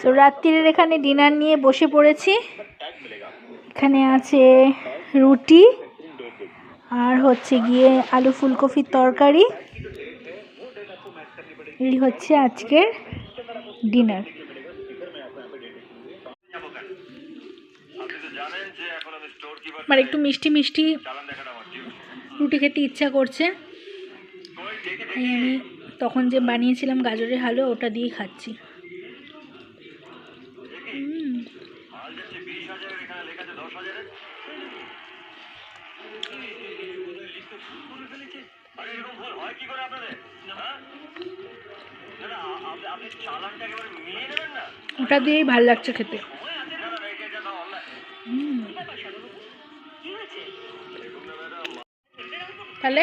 So রাত্রির এখানে dinner নিয়ে বসে পড়েছি। এখানে আছে রুটি আর হচ্ছে গিয়ে আলু ফুলকপির তরকারি। এই হচ্ছে আজকের ডিনার। আমার একটু মিষ্টি মিষ্টি রুটি খেতে ইচ্ছা করছে, তাই আমি তখন যে বানিয়েছিলাম গাজরের হালুয়া ওটা দিয়ে খাচ্ছি। ওটা দিয়েই ভাল লাগছে খেতে। তাহলে